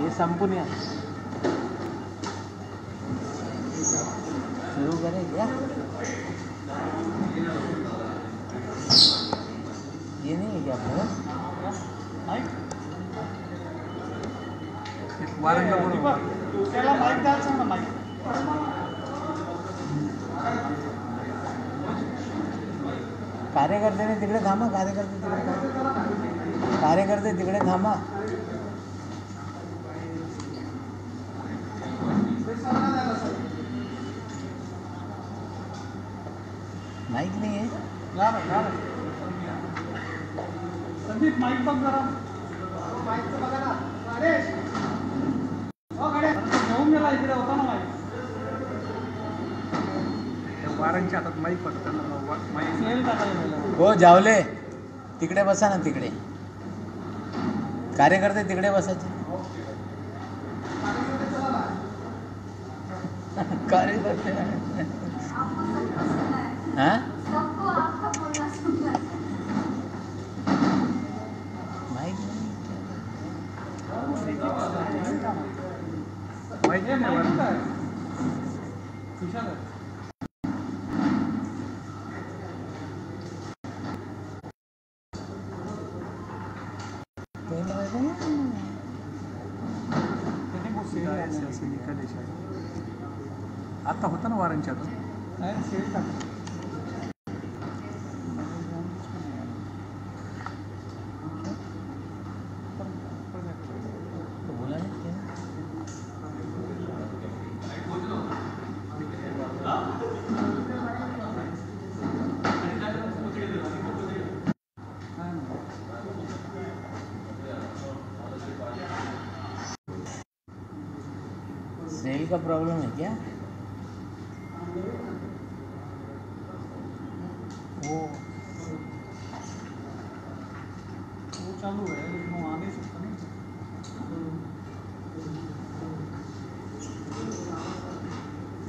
ये संपूर्ण शुरू करें क्या? ये नहीं है क्या आपका? कार्यकर्ते तिकडे थांबा, कार्यकर्ते तिकडे थांबा. माइक नहीं है. संदीप माइक बंद करा. माइकचं बघा ना. गणेश हो गणेश घेऊन गेला इकडे होता ना माइक. वारांच्या हातात माइक पडतं ना. माइक सेल टाकायला. हो जावले तिकडे बसा ना. तिकडे कार्यकर्ते तिकडे बसायचे. कार्यकर्ते हाँ माइक आता होता ना वारांच्या हातात. सेल टाका. सेल का प्रॉब्लम है क्या? वो चालू है लेकिन वो आ नहीं सकता नहीं.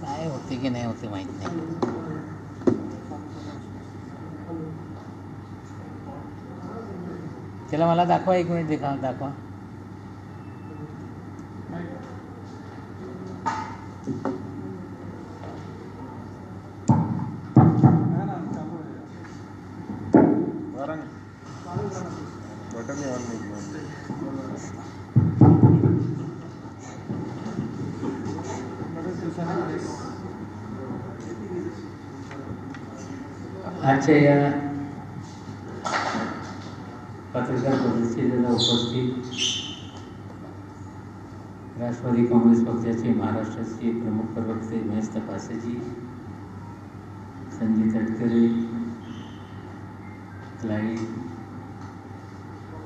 काय होते की नाही होते माहित नाही. चला मला दाखवा. 1 मिनिट दाखवा. बटन ऑन नहीं. आजच्या या पत्रकार परिषदेला उपस्थित राष्ट्रवादी काँग्रेस पक्षाचे महाराष्ट्राचे प्रमुख प्रवक्ते महेश तपासेजी, संजय तटकरे, क्लाइंट,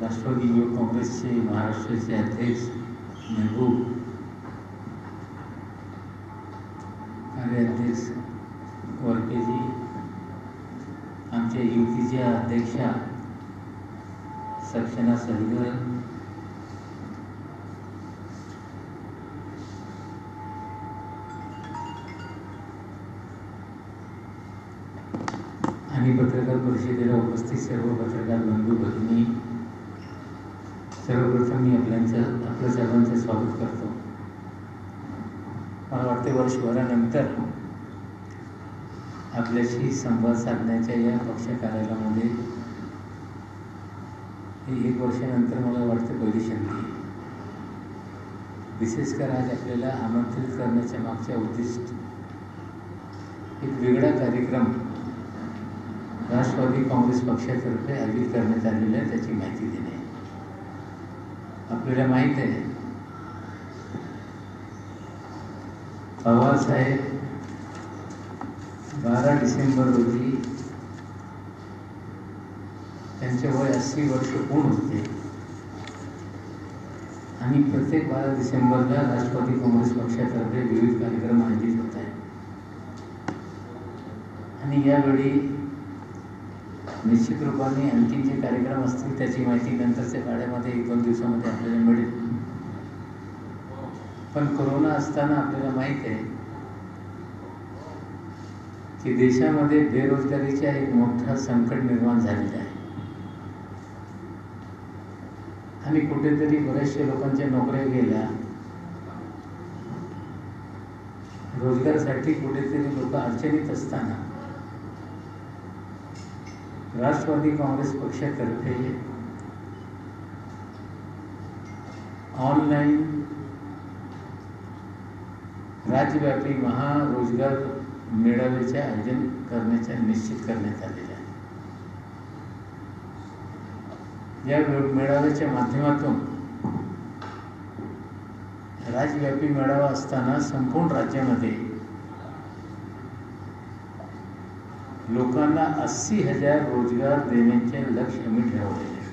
राष्ट्रवादी युवक काँग्रेसचे महाराष्ट्राचे अध्यक्ष महबूब, कार्याध्यक्ष वरकेजी, आमच्या युतीच्या अध्यक्षा सक्षना सलगर, आणि पत्रकार परिषदेला उपस्थित सर्व पत्रकार बंधू भगिनी, सर्वप्रथम मी आपल्या सर्वांचं स्वागत करतो. मला वाटते वर्षभरानंतर आपल्याशी संवाद साधण्याच्या या पक्ष कार्यालयामध्ये 1 वर्षानंतर मला वाटते पहिली संधी. विशेषकर आज आपल्याला आमंत्रित करण्याच्या मागच्या उद्दिष्ट एक वेगळा कार्यक्रम राष्ट्रवादी काँग्रेस पक्षातर्फे आयोजित करण्यात आलेला आहे त्याची माहिती देणे. आपल्याला माहीत आहे पवार साहेब 12 डिसेंबर रोजी त्यांचे वय 80 वर्ष पूर्ण होते आणि प्रत्येक 12 डिसेंबरला राष्ट्रवादी काँग्रेस पक्षातर्फे विविध कार्यक्रम आयोजित होत आहेत. आणि यावेळी निश्चित रूपाने आणखी जे कार्यक्रम असतील त्याची माहिती नंतरच्या काळामध्ये 1-2 दिवसामध्ये आपल्याला मिळेल. पण कोरोना असताना आपल्याला माहीत आहे की देशामध्ये बेरोजगारीचा एक मोठा संकट निर्माण झालेला आहे. आणि कुठेतरी बऱ्याचशा लोकांच्या नोकऱ्या गेल्या, रोजगारासाठी कुठेतरी लोक अडचणीत असताना राष्ट्रवादी काँग्रेस पक्षातर्फे ऑनलाईन राज्यव्यापी महारोजगार मेळाव्याचे आयोजन करण्याचे निश्चित करण्यात आलेले आहे. या मेळाव्याच्या माध्यमातून राज्यव्यापी मेळावा असताना संपूर्ण राज्यामध्ये लोकांना 80,000 रोजगार देण्याचे लक्ष्य आम्ही ठरवलेले आहे.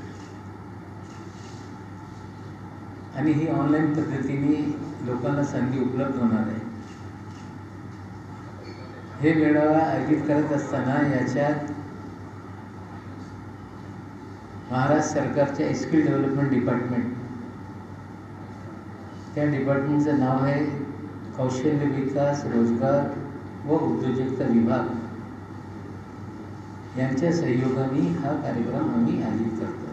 आणि ही ऑनलाईन पद्धतीने लोकांना संधी उपलब्ध होणार आहे. हे मेळावा आयोजित करत असताना याच्यात महाराष्ट्र सरकारच्या स्किल डेव्हलपमेंट डिपार्टमेंट, त्या डिपार्टमेंटचं नाव आहे कौशल्य विकास, रोजगार व उद्योजकता विभाग, यांच्या सहयोगाने हा कार्यक्रम आम्ही आयोजित करतो.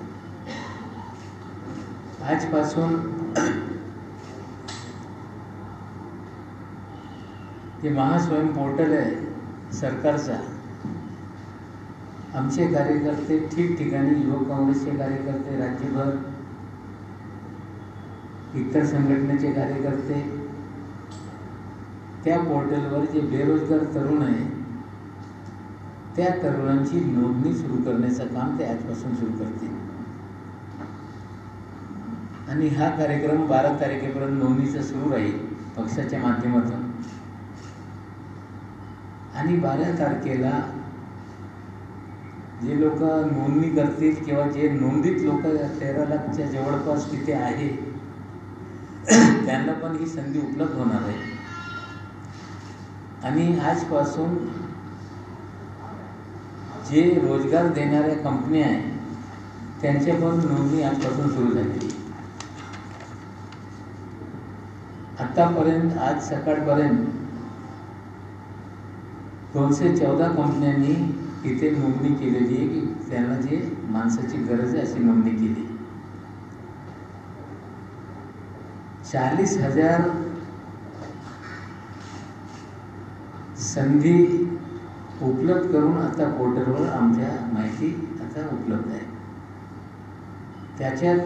आजपासून जे महास्वयं पोर्टल आहे सरकारचा, आमचे कार्यकर्ते ठिकठिकाणी, युवक काँग्रेसचे कार्यकर्ते राज्यभर, इतर संघटनेचे कार्यकर्ते त्या पोर्टलवर जे बेरोजगार तरुण आहे त्या तरुणांची नोंदणी सुरू करण्याचं काम ते आजपासून सुरू करतील. आणि हा कार्यक्रम 12 तारखेपर्यंत नोंदणीचा सुरू राहील पक्षाच्या माध्यमातून. आणि 12 तारखेला जे लोक नोंदणी करतील किंवा जे नोंदीत लोक 13 लाखच्या जवळपास तिथे आहे त्यांना पण ही संधी उपलब्ध होणार आहे. आणि आजपासून जे रोजगार देणाऱ्या कंपन्या आहेत त्यांच्या पण नोंदणी आजपासून सुरू झाली. आतापर्यंत आज सकाळपर्यंत 214 कंपन्यांनी इथे नोंदणी केलेली आहे की त्यांना जे माणसाची गरज आहे अशी नोंदणी केली. 40,000 संधी उपलब्ध करून आता पोर्टलवर आमच्या माहिती आता उपलब्ध आहे. त्याच्यात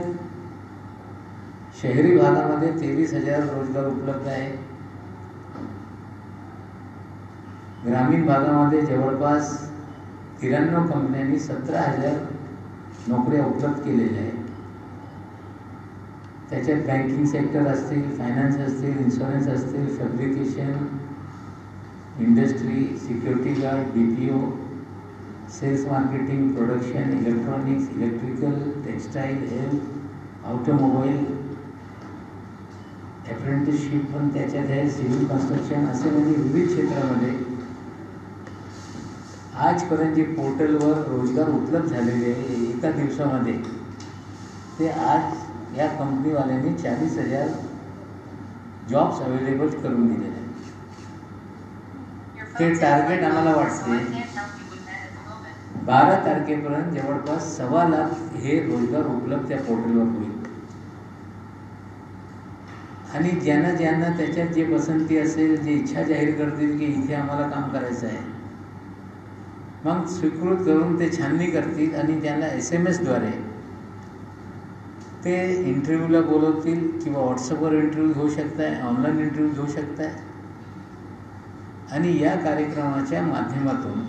शहरी भागामध्ये 23,000 रोजगार उपलब्ध आहे. ग्रामीण भागामध्ये जवळपास 93 कंपन्यांनी 17,000 नोकऱ्या उपलब्ध केलेल्या आहेत. त्याच्यात बँकिंग सेक्टर असतील, फायनान्स असतील, इन्शुरन्स असतील, fabrication, industry, security guard, BPO, sales marketing, production, electronics, electrical, textile, health, automobile, apprenticeship पण त्याच्यात आहे, सिव्हिल कन्स्ट्रक्शन, असे म्हणजे विविध क्षेत्रामध्ये आजपर्यंत जे पोर्टलवर रोजगार उपलब्ध झालेले आहे एका दिवसामध्ये, ते आज या कंपनीवाल्यांनी 40,000 जॉब्स अवेलेबल करून दिलेले आहेत. ते टार्गेट आम्हाला वाटते 12 तारखेपर्यंत जवळपास 1.25 लाख हे रोजगार उपलब्ध त्या पोर्टलवर होईल. आणि ज्यांना ज्यांना त्याच्यात जे पसंती असेल, जे इच्छा जाहीर करतील की इथे आम्हाला काम करायचं आहे, मग स्वीकृत करून ते छाननी करतील आणि त्यांना SMS द्वारे ते इंटरव्ह्यूला बोलवतील किंवा व्हॉट्सअपवर इंटरव्ह्यू घेऊ शकताय, ऑनलाईन इंटरव्ह्यू घेऊ शकताय. आणि या कार्यक्रमाच्या माध्यमातून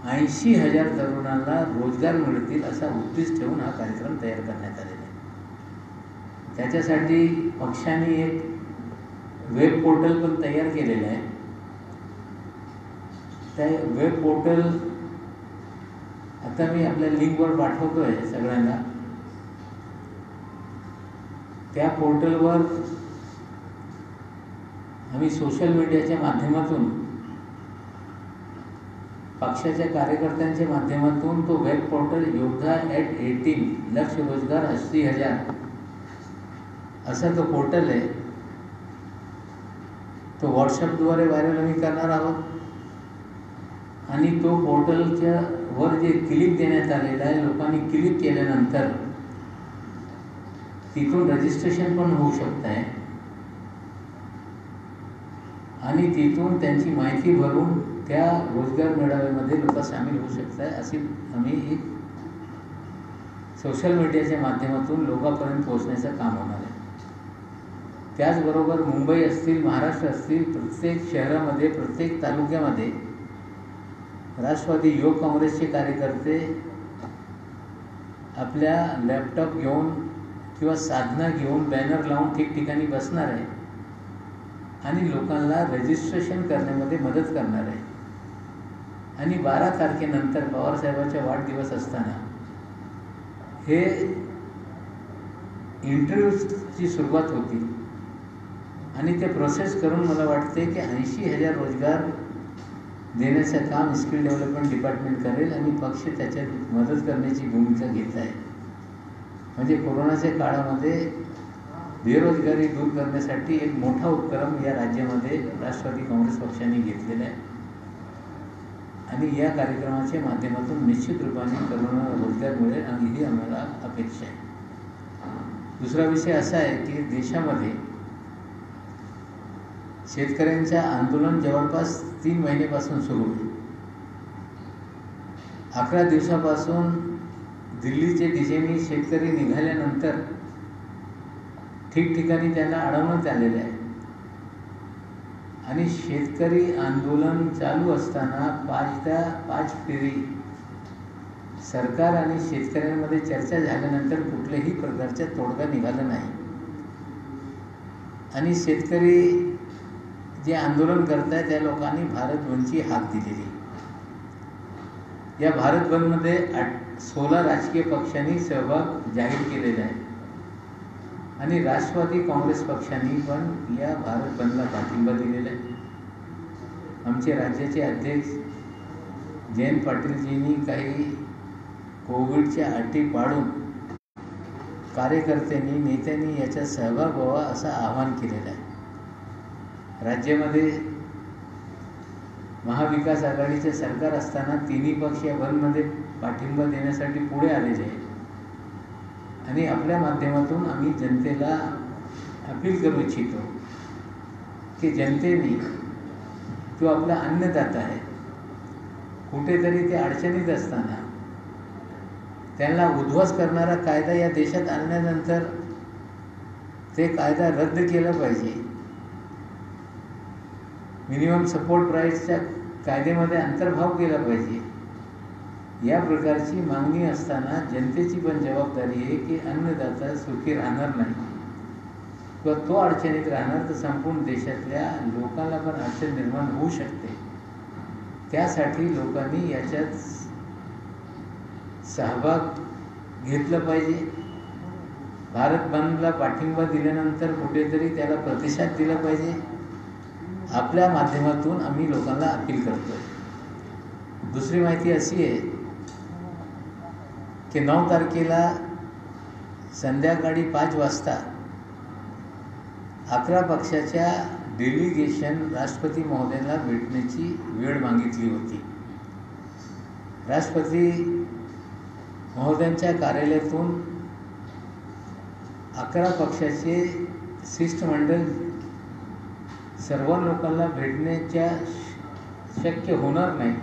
80,000 तरुणांना रोजगार मिळतील असा उद्दिष्ट ठेवून हा कार्यक्रम तयार करण्यात आलेला आहे. त्याच्यासाठी पक्षाने एक वेब पोर्टल पण तयार केलेलं आहे. त्या वेब पोर्टल आता मी आपल्या लिंकवर पाठवतो आहे सगळ्यांना. त्या पोर्टलवर आम्ही सोशल मीडियाच्या माध्यमातून, पक्षाच्या कार्यकर्त्यांच्या माध्यमातून तो वेब पोर्टल योद्धा@18 लक्ष रोजगार 80,000 असा तो पोर्टल आहे. तो व्हॉट्सअपद्वारे व्हायरल आम्ही करणार आहोत. आणि तो पोर्टलच्या वर जे क्लिक देण्यात आलेला आहे, लोकांनी क्लिक केल्यानंतर तिथून रजिस्ट्रेशन पण होऊ शकत आहे आणि तिथून त्यांची माहिती भरून त्या रोजगार मेळाव्यामध्ये लोक सामील होऊ शकत आहे. अशी आम्ही एक सोशल मीडियाच्या माध्यमातून लोकांपर्यंत पोहोचण्याचं काम होणार आहे. त्याचबरोबर मुंबई असतील, महाराष्ट्र असतील, प्रत्येक शहरामध्ये, प्रत्येक तालुक्यामध्ये राष्ट्रवादी युवक काँग्रेसचे कार्यकर्ते आपल्या लॅपटॉप घेऊन किंवा साधना घेऊन बॅनर लावून ठिकठिकाणी बसणार आहे आणि लोकांना रजिस्ट्रेशन करण्यामध्ये मदत करणार आहे. आणि 12 तारखेनंतर पवारसाहेबांचा वाढदिवस असताना हे इंटरव्ह्यूची सुरुवात होती आणि ते प्रोसेस करून मला वाटते की 80,000 रोजगार देण्याचं काम स्किल डेव्हलपमेंट डिपार्टमेंट करेल आणि पक्ष त्याच्यात मदत करण्याची भूमिका घेत आहे. म्हणजे कोरोनाच्या काळामध्ये बेरोजगारी दूर करण्यासाठी एक मोठा उपक्रम या राज्यामध्ये राष्ट्रवादी काँग्रेस पक्षाने घेतलेला आहे आणि या कार्यक्रमाच्या माध्यमातून निश्चित रूपाने तरुणांना रोजगार मिळेल आणि ही आम्हाला अपेक्षा आहे. दुसरा विषय असा आहे की देशामध्ये शेतकऱ्यांचं आंदोलन जवळपास 3 महिन्यापासून सुरू आहे. 11 दिवसापासून दिल्लीचे दिशेने शेतकरी निघाल्यानंतर ठिकठिकाणी त्यांना अडवण्यात आलेलं आहे आणि शेतकरी आंदोलन चालू असताना 5 फेरी सरकार आणि शेतकऱ्यांमध्ये चर्चा झाल्यानंतर कुठल्याही प्रकारचा तोडगा निघाला नाही आणि शेतकरी जे आंदोलन करत आहे त्या लोकांनी भारत बंदची हाक दिलेली. या भारत बंदमध्ये 16 राजकीय पक्षांनी सहभाग जाहीर केलेला आहे आणि राष्ट्रवादी काँग्रेस पक्षाने पण या भारत बंदला पाठिंबा दिलेला आहे. आमचे राज्याचे अध्यक्ष जयंत पाटीलजींनी काही कोविडच्या अटी पाडून कार्यकर्त्यांनी, नेत्यांनी याचा सहभाग व्हावा असं आवाहन केलेलं आहे. राज्यामध्ये महाविकास आघाडीचे सरकार असताना तिन्ही पक्ष या बंदमध्ये पाठिंबा देण्यासाठी पुढे आलेले आहेत आणि आपल्या माध्यमातून आम्ही जनतेला अपील करू इच्छितो की जनतेने जो आपला अन्नदाता आहे कुठेतरी ते अडचणीत असताना त्यांना उद्ध्वस्त करणारा कायदा या देशात आणल्यानंतर ते कायदा रद्द केला पाहिजे. मिनिमम सपोर्ट प्राईसच्या कायद्यामध्ये अंतर्भाव केला पाहिजे. या प्रकारची मागणी असताना जनतेची पण जबाबदारी आहे की अन्नदाता सुखी राहणार नाही किंवा तो अडचणीत राहणार तर संपूर्ण देशातल्या लोकांना पण अडचण निर्माण होऊ शकते. त्यासाठी लोकांनी याच्यात सहभाग घेतला पाहिजे. भारत बंदला पाठिंबा दिल्यानंतर कुठेतरी त्याला प्रतिसाद दिला पाहिजे. आपल्या माध्यमातून आम्ही लोकांना अपील करतो. दुसरी माहिती अशी आहे की 9 तारखेला संध्याकाळी 5 वाजता 11 पक्षाच्या डेलिगेशन राष्ट्रपती महोदयांना भेटण्याची वेळ मागितली होती. राष्ट्रपती महोदयांच्या कार्यालयातून 11 पक्षाचे शिष्टमंडळ सर्व लोकांना भेटण्याच्या शक्य होणार नाही.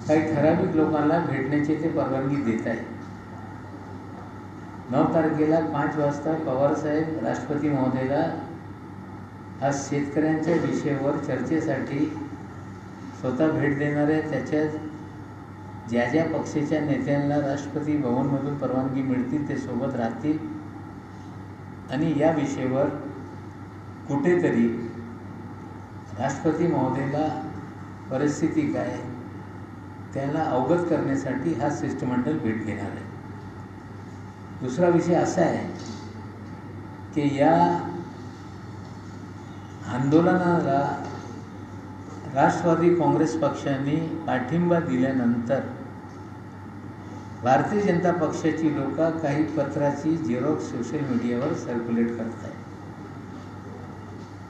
काही ठराविक लोकांना भेटण्याची ते परवानगी देत आहे. 9 तारखेला 5 वाजता पवारसाहेब राष्ट्रपती महोदयाला आज शेतकऱ्यांच्या विषयावर चर्चेसाठी स्वतः भेट देणार आहे. त्याच्यात ज्या ज्या पक्षाच्या नेत्यांना राष्ट्रपती भवनमधून परवानगी मिळतील ते सोबत राहतील आणि या विषयावर कुठेतरी राष्ट्रपती महोदयाला परिस्थिती काय त्याला अवगत करण्यासाठी हा शिष्टमंडळ भेट घेणार आहे. दुसरा विषय असा आहे की या आंदोलनाला राष्ट्रवादी काँग्रेस पक्षाने पाठिंबा दिल्यानंतर भारतीय जनता पक्षाची लोक काही पत्राची झेरॉक्स सोशल मीडियावर सर्क्युलेट करत आहेत.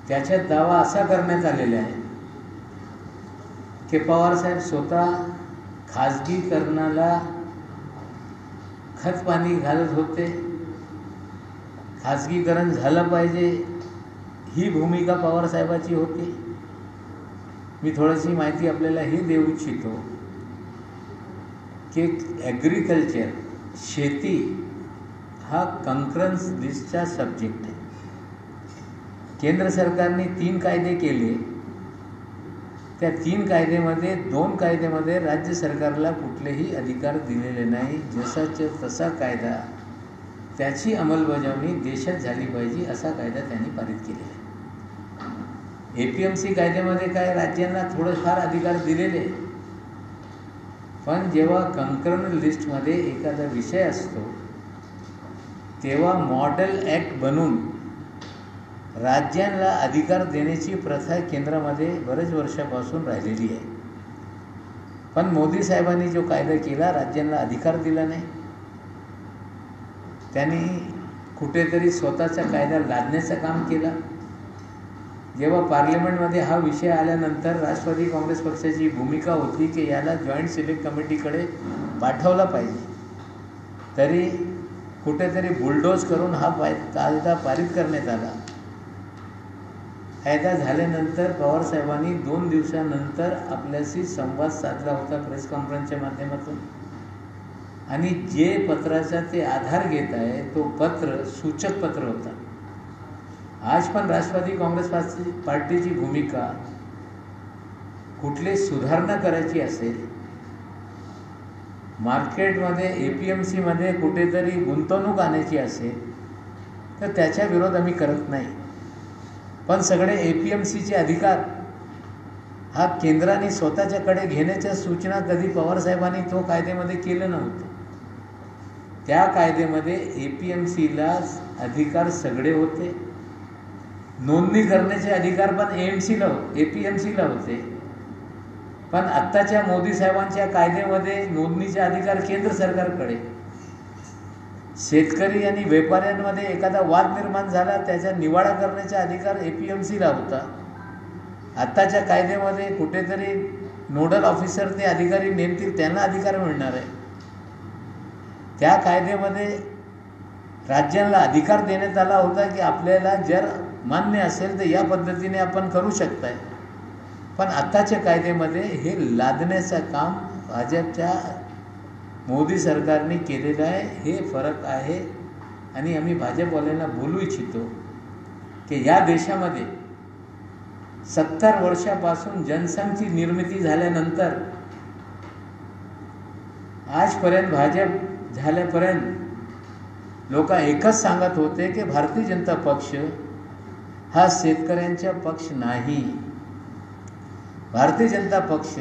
त्याच्यात दावा असा करण्यात आलेला आहे की पवारसाहेब स्वतः खाजगीकरणाला खतपाणी घालत होते खाजगीकरण झालं पाहिजे ही भूमिका पवारसाहेबाची होती. मी थोडीशी माहिती आपल्याला हे देऊ इच्छितो की ॲग्रिकल्चर शेती हा कंकरन्स लिस्टचा सब्जेक्ट आहे. केंद्र सरकारने 3 कायदे केले. त्या 3 कायद्यामध्ये 2 कायद्यामध्ये राज्य सरकारला कुठलेही अधिकार दिलेले नाही. जसाच्या तसा कायदा त्याची अंमलबजावणी देशात झाली पाहिजे असा कायदा त्यांनी पारित केलेला आहे. APMC कायद्यामध्ये काय राज्यांना थोडेफार अधिकार दिलेले, पण जेव्हा कंकरन लिस्टमध्ये एखादा विषय असतो तेव्हा मॉडेल ॲक्ट बनून राज्यांना अधिकार देण्याची प्रथा केंद्रामध्ये बरेच वर्षापासून राहिलेली आहे. पण मोदी साहेबांनी जो कायदा केला राज्यांना अधिकार दिला नाही. त्यांनी कुठेतरी स्वतःचा कायदा लादण्याचं काम केलं. जेव्हा पार्लमेंटमध्ये हा विषय आल्यानंतर राष्ट्रवादी काँग्रेस पक्षाची भूमिका होती की याला जॉईंट सिलेक्ट कमिटीकडे पाठवला पाहिजे, तरी कुठेतरी बुलडोज करून हा कायदा पारित करण्यात आला. कायदा झाल्यानंतर पवारसाहेबांनी 2 दिवसानंतर आपल्याशी संवाद साधला होता प्रेस कॉन्फरन्सच्या माध्यमातून, आणि जे पत्राचा ते आधार घेत आहे तो पत्र सूचक पत्र होता. आज पण राष्ट्रवादी काँग्रेस पार्टीची भूमिका कुठली सुधारणा करायची असेल, मार्केटमध्ये APMCमध्ये कुठेतरी गुंतवणूक आणायची असेल तर त्याच्या विरोध आम्ही करत नाही. पण सगळे APMCचे अधिकार हा केंद्राने स्वतःच्याकडे घेण्याच्या सूचना कधी पवारसाहेबांनी तो कायद्यामध्ये केलं नव्हतं. त्या कायद्यामध्ये APMCला अधिकार सगळे होते. नोंदणी करण्याचे अधिकार पण APMCला होते. पण आत्ताच्या मोदी साहेबांच्या कायद्यामध्ये नोंदणीचे अधिकार केंद्र सरकारकडे. शेतकरी आणि व्यापाऱ्यांमध्ये एखादा वाद निर्माण झाला त्याचा निवाडा करण्याचा अधिकार APMCला होता. आत्ताच्या कायद्यामध्ये कुठेतरी नोडल ऑफिसर ते अधिकारी नेमतील त्यांना अधिकार मिळणार आहे. त्या कायद्यामध्ये राज्यांना अधिकार देण्यात आला होता की आपल्याला जर मान्य असेल तर या पद्धतीने आपण करू शकताय. पण आत्ताच्या कायद्यामध्ये हे लादण्याचं काम भाजपच्या मोदी सरकारने केलेलं आहे. हे फरक आहे. आणि आम्ही भाजपवाल्यांना बोलू इच्छितो की या देशामध्ये 70 वर्षापासून जनसंघची निर्मिती झाल्यानंतर आजपर्यंत भाजप झाल्यापर्यंत लोक एकच सांगत होते की भारतीय जनता पक्ष हा शेतकऱ्यांचा पक्ष नाही. भारतीय जनता पक्ष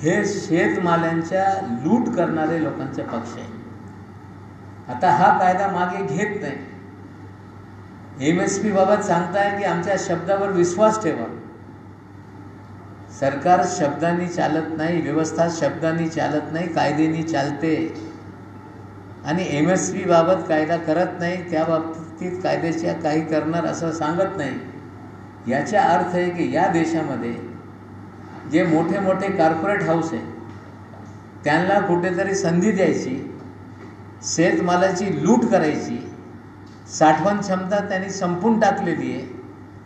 हे शेतमालांच्या लूट करणारे लोकांचा पक्ष आहे. आता हा कायदा मागे घेत नाही. MSP बाबत सांगताय की आमच्या शब्दावर विश्वास ठेवा. सरकार शब्दांनी चालत नाही, व्यवस्था शब्दांनी चालत नाही, कायद्याने चालते. आणि MSP बाबत कायदा करत नाही, त्या बाबतीत कायद्याच्या काही करणार असं सांगत नाही. याचा अर्थ आहे की या देशामध्ये जे मोठे मोठे कॉर्पोरेट हाऊस आहे त्यांना कुठेतरी संधी द्यायची, शेतमालाची लूट करायची, साठवण क्षमता त्यांनी संपून टाकलेली आहे.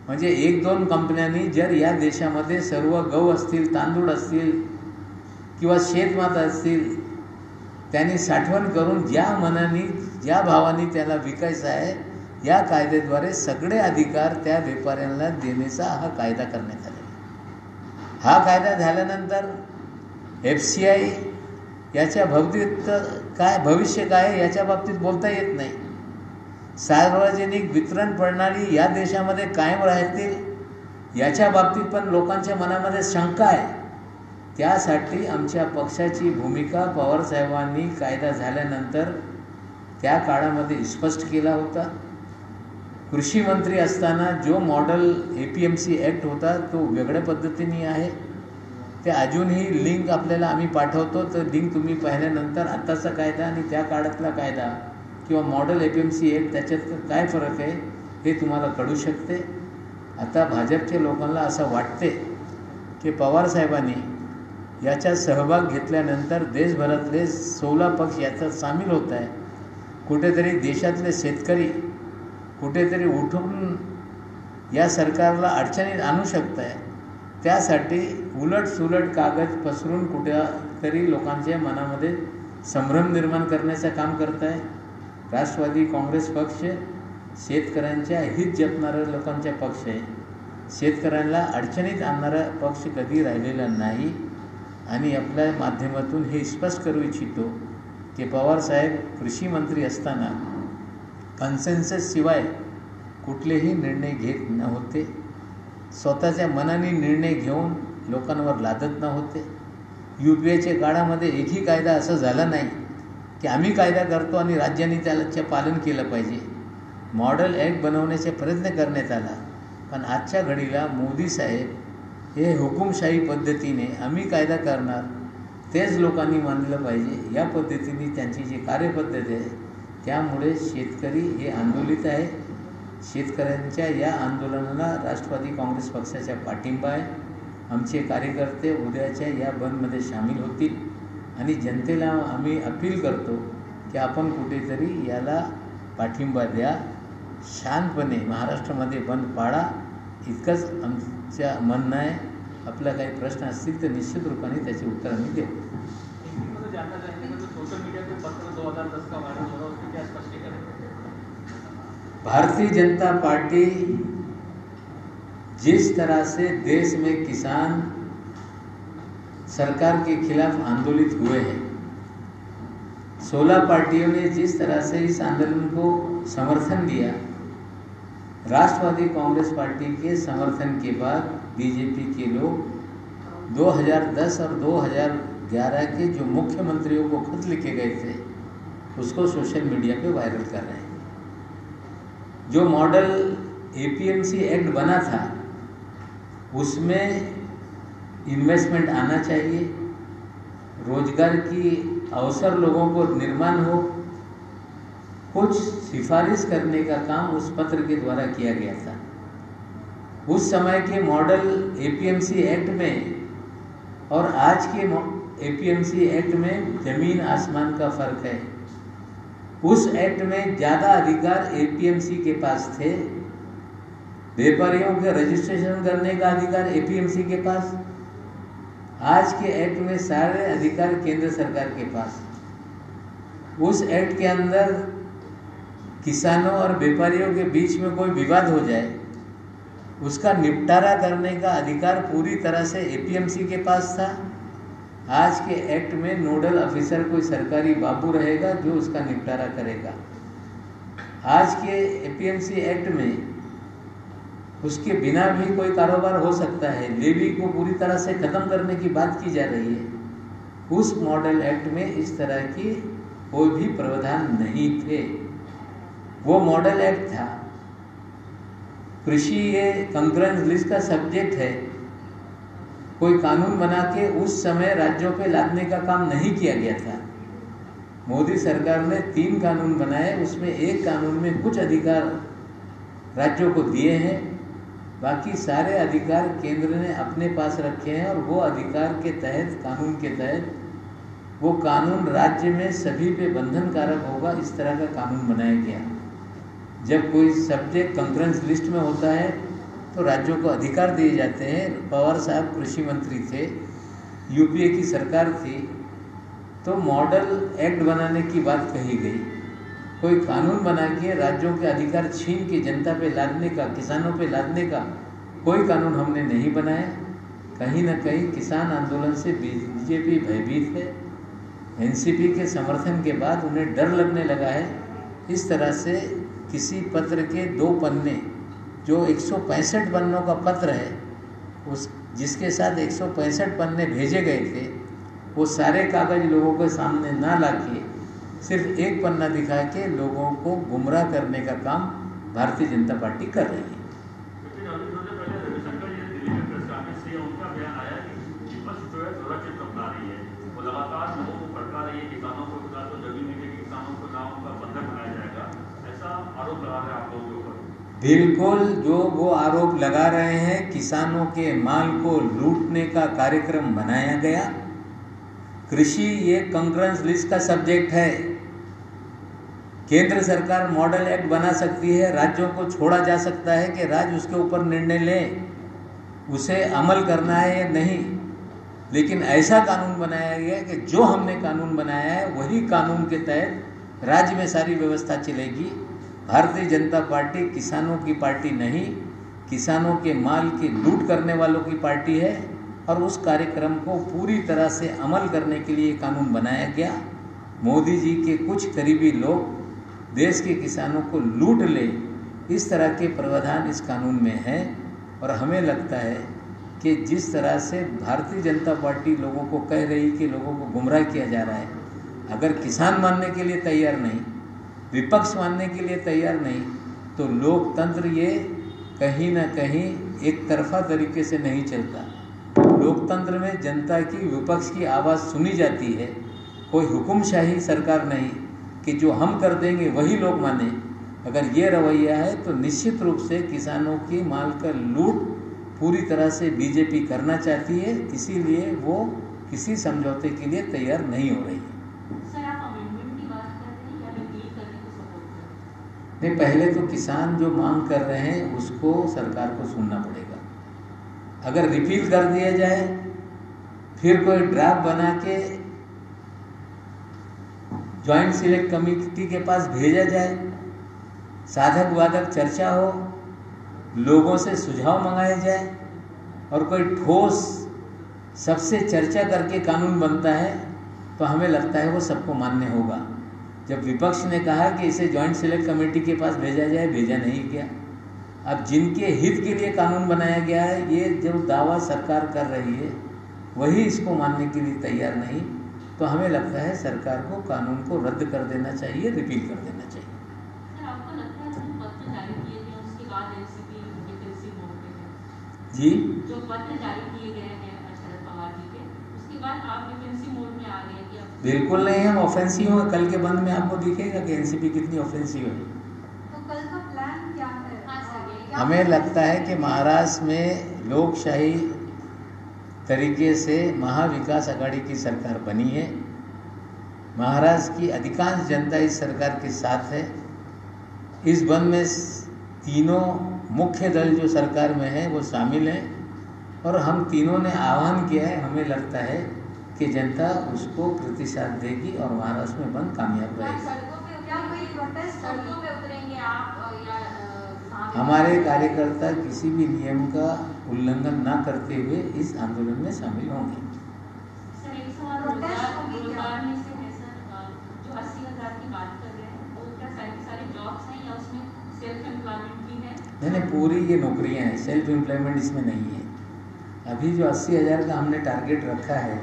म्हणजे 1-2 कंपन्यांनी जर या देशामध्ये सर्व गहू असतील, तांदूळ असतील किंवा शेतमाल असतील त्यांनी साठवण करून ज्या मनाने ज्या भावाने त्याला विकायचं आहे या कायद्याद्वारे सगळे अधिकार त्या व्यापाऱ्यांना देण्याचा हा कायदा करण्यात आला. हा कायदा झाल्यानंतर FCI याच्या बाबतीत काय भविष्य काय याच्या बाबतीत बोलता येत नाही. सार्वजनिक वितरण प्रणाली या देशामध्ये कायम राहतील याच्या बाबतीत पण लोकांच्या मनामध्ये शंका आहे. त्यासाठी आमच्या पक्षाची भूमिका पवारसाहेबांनी कायदा झाल्यानंतर त्या काळामध्ये स्पष्ट केला होता. कृषी मंत्री असताना जो मॉडेल APMC ॲक्ट होता तो वेगळ्या पद्धतीने आहे. ते अजूनही लिंक आपल्याला आम्ही पाठवतो, तर लिंक तुम्ही पाहिल्यानंतर आत्ताचा कायदा आणि त्या काळातला कायदा किंवा मॉडेल APMC ॲक्ट त्याच्यात काय फरक आहे हे तुम्हाला कळू शकते. आता भाजपच्या लोकांना असं वाटते की पवारसाहेबांनी याच्यात सहभाग घेतल्यानंतर देशभरातले 16 पक्ष याच्यात सामील होत आहे. कुठेतरी देशातले शेतकरी कुठेतरी उठून या सरकारला अडचणीत आणू शकत आहे, त्यासाठी उलटसुलट कागद पसरून कुठेतरी लोकांच्या मनामध्ये संभ्रम निर्माण करण्याचं काम करत आहे. राष्ट्रवादी काँग्रेस पक्ष शेतकऱ्यांच्या हित जपणारा लोकांचा पक्ष आहे. शेतकऱ्यांना अडचणीत आणणारा पक्ष कधी राहिलेला नाही. आणि आपल्या माध्यमातून हे स्पष्ट करू इच्छितो की पवारसाहेब कृषी मंत्री असताना कन्सेन्सस शिवाय कुठलेही निर्णय घेत नव्हते. स्वतःच्या मनाने निर्णय घेऊन लोकांवर लादत नव्हते. UPAच्या काळामध्ये एकही कायदा असं झाला नाही की आम्ही कायदा करतो आणि राज्यांनी त्याचे पालन केलं पाहिजे. मॉडेल ॲक्ट बनवण्याचा प्रयत्न करण्यात आला, पण आजच्या घडीला मोदी साहेब हे हुकुमशाही पद्धतीने आम्ही कायदा करणार तेच लोकांनी मानलं पाहिजे या पद्धतीने त्यांची जी कार्यपद्धत आहे, त्यामुळे शेतकरी हे आंदोलित आहे. शेतकऱ्यांच्या या आंदोलनाला राष्ट्रवादी काँग्रेस पक्षाचा पाठिंबा आहे. आमचे कार्यकर्ते उद्याच्या या बंदमध्ये सामील होतील आणि जनतेला आम्ही अपील करतो की आपण कुठेतरी याला पाठिंबा द्या. शांतपणे महाराष्ट्रामध्ये बंद पाळा, इतकंच आमच्या म्हणणं आहे. आपला काही प्रश्न असतील तर निश्चित रूपाने त्याचे उत्तर आम्ही देऊ. भारतीय जनता पार्टी जिस तरह से देश में किसान सरकार के खिलाफ आंदोलित हुए हैं, 16 पार्टियों ने जिस तरह से इस आंदोलन को समर्थन दिया, राष्ट्रवादी कांग्रेस पार्टी के समर्थन के बाद बीजेपी के लोग 2010 और 2011 के जो मुख्यमंत्रियों को खत लिखे गए थे उसको सोशल मीडिया पे वायरल कर रहे हैं. जो मॉडल APMC एक्ट बना था उसमें इन्वेस्टमेंट आना चाहिए, रोजगार की अवसर लोगों को निर्माण हो, कुछ सिफारिश करने का काम उस पत्र के द्वारा किया गया था. उस समय के मॉडल APMC एक्ट में और आज के APMC एक्ट में ज़मीन आसमान का फ़र्क है. उस एक्ट में ज़्यादा अधिकार APMC के पास थे, व्यापारियों के रजिस्ट्रेशन करने का अधिकार APMC के पास. आज के एक्ट में सारे अधिकार केंद्र सरकार के पास. उस एक्ट के अंदर किसानों और व्यापारियों के बीच में कोई विवाद हो जाए, उसका निपटारा करने का अधिकार पूरी तरह से APMC के पास था. आज के एक्ट में नोडल ऑफिसर कोई सरकारी बाबू रहेगा जो उसका निपटारा करेगा. आज के APMC एक्ट में उसके बिना भी कोई कारोबार हो सकता है. लेवी को पूरी तरह से ख़त्म करने की बात की जा रही है. उस मॉडल एक्ट में इस तरह की कोई भी प्रावधान नहीं थे. वो मॉडल एक्ट था. कृषि ये कंकरेंस लिस्ट का सब्जेक्ट है. कोई कानून बना के उस समय राज्यों पे लादने का काम नहीं किया गया था. मोदी सरकार ने 3 कानून बनाए, उसमें एक कानून में कुछ अधिकार राज्यों को दिए हैं, बाकी सारे अधिकार केंद्र ने अपने पास रखे हैं. और वो अधिकार के तहत, कानून के तहत, वो कानून राज्य में सभी पे बंधनकारक होगा, इस तरह का कानून बनाया गया. जब कोई सब्जेक्ट कंकरेंस लिस्ट में होता है तो राज्यों को अधिकार दिए जाते हैं. पवार साहब कृषि मंत्री थे, UPA की सरकार थी, तो मॉडल एक्ट बनाने की बात कही गई. कोई कानून बना के राज्यों के अधिकार छीन के जनता पे लादने का, किसानों पे लादने का कोई कानून हमने नहीं बनाया. कहीं ना कहीं किसान आंदोलन से BJP भयभीत है. NCP के समर्थन के बाद उन्हें डर लगने लगा है. इस तरह से किसी पत्र के 2 पन्ने, जो 165 पन्नों का पत्र है, उस जिसके साथ 165 पन्ने भेजे गए थे, वो सारे कागज लोगों के सामने ना लाके सिर्फ एक पन्ना दिखा के लोगों को गुमराह करने का काम भारतीय जनता पार्टी कर रही है. लेकिन अभी थोड़े पहले रविशंकर जी दिल्ली में प्रेस कॉन्फ्रेंस से उनका बयान आया कि विपक्ष जो है दुराचित अपना रही है, वो लगातार लोगों को भड़का रही है. किसानों को खुदा तो जमीन मिलेगी, किसानों को ना उनका बंधक बनाया जाएगा, ऐसा आरोप लगा रहे हैं आप लोगों के ऊपर. बिल्कुल, जो वो आरोप लगा रहे हैं, किसानों के माल को लूटने का कार्यक्रम बनाया गया. कृषि ये कंकरेंस लिस्ट का सब्जेक्ट है. केंद्र सरकार मॉडल एक्ट बना सकती है, राज्यों को छोड़ा जा सकता है कि राज्य उसके ऊपर निर्णय लें, उसे अमल करना है या नहीं। लेकिन ऐसा कानून बनाया गया कि जो हमने कानून बनाया है वही कानून के तहत राज्य में सारी व्यवस्था चलेगी। भारतीय जनता पार्टी किसानों की पार्टी नहीं, किसानों के माल की लूट करने वालों की पार्टी है। और उस कार्यक्रम को पूरी तरह से अमल करने के लिए कानून बनाया गया। मोदी जी के कुछ करीबी लोग देश के किसानों को लूट ले, इस तरह के प्रावधान इस कानून में है। और हमें लगता है कि जिस तरह से भारतीय जनता पार्टी लोगों को कह रही कि लोगों को गुमराह किया जा रहा है, अगर किसान मानने के लिए तैयार नहीं, विपक्ष मानने के लिए तैयार नहीं, तो लोकतंत्र ये कहीं ना कहीं एक तरफा तरीके से नहीं चलता। लोकतंत्र में जनता की, विपक्ष की आवाज़ सुनी जाती है। कोई हुकुमशाही सरकार नहीं कि जो हम कर देंगे वही लोग माने। अगर ये रवैया है तो निश्चित रूप से किसानों की माल का लूट पूरी तरह से बीजेपी करना चाहती है, इसीलिए वो किसी समझौते के लिए तैयार नहीं हो रही है। सर, आप अमेंडमेंट की बात कर रहे हैं या रिपील करने को सपोर्ट कर रहे हैं? नहीं, पहले तो किसान जो मांग कर रहे हैं उसको सरकार को सुनना पड़ेगा। अगर रिपील कर दिया जाए, फिर कोई ड्राफ्ट बना के ज्वाइंट सिलेक्ट कमेटी के पास भेजा जाए, साधक बाधक चर्चा हो, लोगों से सुझाव मंगाए जाए और कोई ठोस सबसे चर्चा करके कानून बनता है, तो हमें लगता है वो सबको मान्य होगा। जब विपक्ष ने कहा कि इसे ज्वाइंट सिलेक्ट कमेटी के पास भेजा जाए, भेजा नहीं गया। अब जिनके हित के लिए कानून बनाया गया है, ये जो दावा सरकार कर रही है वही इसको मानने के लिए तैयार नहीं, तो हमें लगता है सरकार को कानून को रद्द कर देना चाहिए, रिपील कर देना चाहिए। सर, आपको लगता है जो पत्र जारी किए गए उसके बाद एनसीपी डिफेंसिव मोड पे है? जी, जो पत्र जारी किए गए हैं शरद पवार जी के, उसके बाद आप डिफेंसिव मोड में आ गए कि अब बिल्कुल नहीं, हम ऑफेंसिव हैं। कल के बंद में आपको दिखेगा कि एनसीपी कितनी ऑफेंसिव है। तो कल का प्लान क्या है? हाँ सर, ये हमें लगता है कि महाराष्ट्र में लोकशाही तरीके से महाविकास अघाड़ी की सरकार बनी है। महाराष्ट्र की अधिकांश जनता इस सरकार के साथ है। इस बंद में तीनों मुख्य दल जो सरकार में है वो शामिल हैं और हम तीनों ने आह्वान किया है। हमें लगता है कि जनता उसको प्रतिसाद देगी और महाराष्ट्र में बंद कामयाब रहेगी। सड़कों पे क्या कोई प्रोटेस्ट सड़कों पे उतरेंगे आप या कहाँ पे? हमारे कार्यकर्ता किसी भी नियम का उल्लंघन ना करते हुए इस आंदोलन में शामिल होंगे। सर, एक सवाल प्रोटेस्ट होगी क्या? रोजगार में से है सर, जो 80,000 की बात कर रहे हैं वो क्या सारे जॉब्स हैं या उसमें सेल्फ एम्प्लॉयमेंट भी है? नहीं, पूरी ये नौकरियां हैं, सेल्फ एम्प्लॉयमेंट इसमें नहीं है। अभी जो 80,000 का हमने टारगेट रखा है,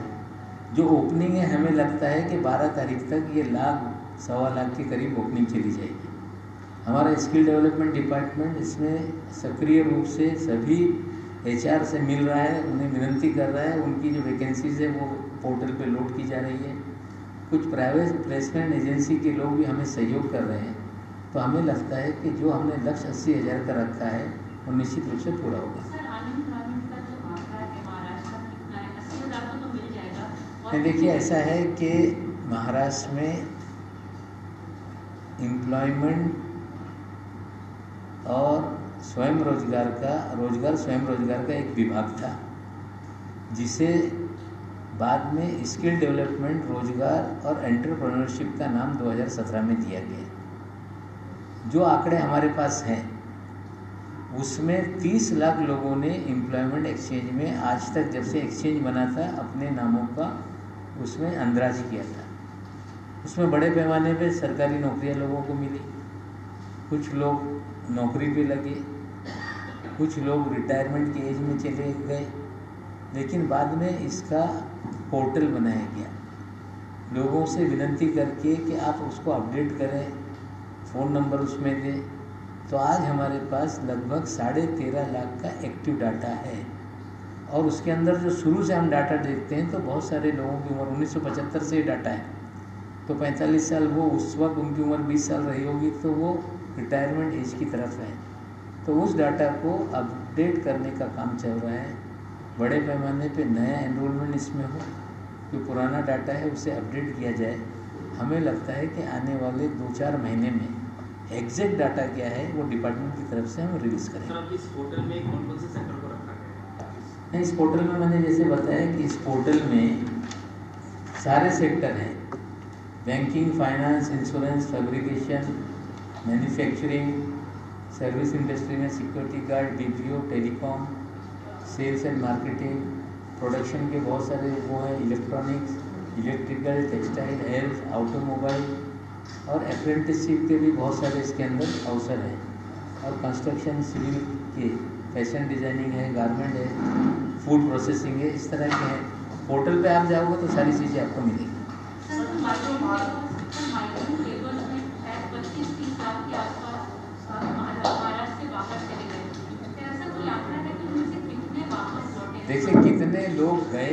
जो ओपनिंग है, हमें लगता है कि 12 तारीख तक ये 1,00,000-1,25,000 के करीब ओपनिंग चली जाएगी। हमारा स्किल डेवलपमेंट डिपार्टमेंट इसमें सक्रिय रूप से सभी HR से मिल रहा है, उन्हें विनती कर रहा है, उनकी जो वैकेंसीज है वो पोर्टल पे लोड की जा रही है। कुछ प्राइवेट प्लेसमेंट एजेंसी के लोग भी हमें सहयोग कर रहे हैं। तो हमें लगता है कि जो हमने लक्ष्य 80,000 का रखा है वो निश्चित रूप से पूरा होगा। सर, अनएम्प्लॉयमेंट का जो आंकड़ा है महाराष्ट्र का कितना है? 80,000 तो मिल जाएगा। और देखिए, ऐसा है कि महाराष्ट्र में एम्प्लॉयमेंट और स्वयं रोजगार स्वयं रोजगार का एक विभाग था, जिसे बाद में स्किल डेवलपमेंट, रोजगार और एंटरप्रेन्योरशिप का नाम 2017 में दिया गया। जो आंकड़े हमारे पास हैं उसमें 30 लाख लोगों ने एम्प्लॉयमेंट एक्सचेंज में आज तक, जब से एक्सचेंज बना था, अपने नामों का उसमें अंदराज किया था। उसमें बड़े पैमाने पे सरकारी नौकरियां लोगों को मिली, कुछ लोग नौकरी पे लगे, कुछ लोग रिटायरमेंट की एज में चले गए। लेकिन बाद में इसका पोर्टल बनाया गया, लोगों से विनती करके कि आप उसको अपडेट करें, फ़ोन नंबर उसमें दें। तो आज हमारे पास लगभग 13.5 लाख का एक्टिव डाटा है। और उसके अंदर जो शुरू से हम डाटा देखते हैं तो बहुत सारे लोगों की उम्र 1975 से ही डाटा है, तो 45 साल, वो उस वक्त उनकी उम्र 20 साल रही होगी, तो वो रिटायरमेंट एज की तरफ है। तो उस डाटा को अपडेट करने का काम चल रहा है। बड़े पैमाने पे नया एनरोलमेंट इसमें हो, जो पुराना डाटा है उसे अपडेट किया जाए। हमें लगता है कि आने वाले 2-4 महीने में एग्जैक्ट डाटा क्या है वो डिपार्टमेंट की तरफ से हम रिलीज करेंगे। सर, अब इस पोर्टल में कौन कौन से सेक्टर को रखा गया है? नहीं, इस पोर्टल में मैंने जैसे बताया कि इस पोर्टल में सारे सेक्टर हैं, banking, finance, insurance, fabrication, manufacturing, service industry में security guard, BPO, telecom, sales and marketing, production के बहुत सारे वो हैं, electronics, electrical, textile, health, automobile और अप्रेंटिसशिप के भी बहुत सारे इसके अंदर अवसर हैं, और कंस्ट्रक्शन, सिविल के, फैशन डिज़ाइनिंग है, गारमेंट है, फूड प्रोसेसिंग है, इस तरह के हैं। पोर्टल पे आप जाओगे तो सारी चीज़ें आपको मिलेगी। सर, तो माइग्रेंट लेबर्स में शायद 25-30 लाख के आसपास महाराष्ट्र से बाहर चले गए, तो ऐसा कोई आंकड़ा है कि उनमें से कितने वापस लौटे? देखिए, कितने लोग गए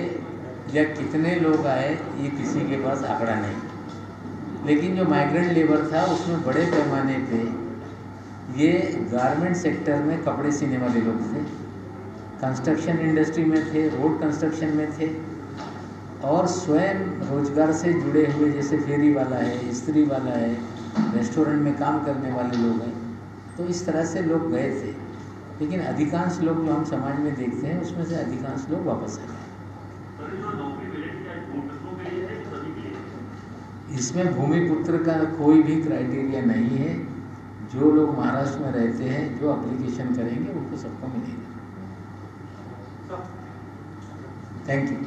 या कितने लोग आए ये किसी के पास आंकड़ा नहीं, लेकिन जो माइग्रेंट लेबर था उसमें बड़े पैमाने पे ये गारमेंट सेक्टर में कपड़े सीने वाले लोग थे, कंस्ट्रक्शन इंडस्ट्री में थे, रोड कंस्ट्रक्शन में थे, और स्वयं रोजगार से जुड़े हुए जैसे फेरी वाला है, इस्त्री वाला है, रेस्टोरेंट में काम करने वाले लोग हैं। तो इस तरह से लोग गए थे, लेकिन अधिकांश लोग जो हम समाज में देखते हैं उसमें से अधिकांश लोग वापस आ गए। सर, ये जो नौकरी मिलेगी क्या भूमिपुत्रों के लिए है कि सभी के लिए? इसमें भूमिपुत्र का कोई भी क्राइटेरिया नहीं है। जो लोग महाराष्ट्र में रहते हैं, जो एप्लीकेशन करेंगे उनको सबको मिलेगा। Thank you.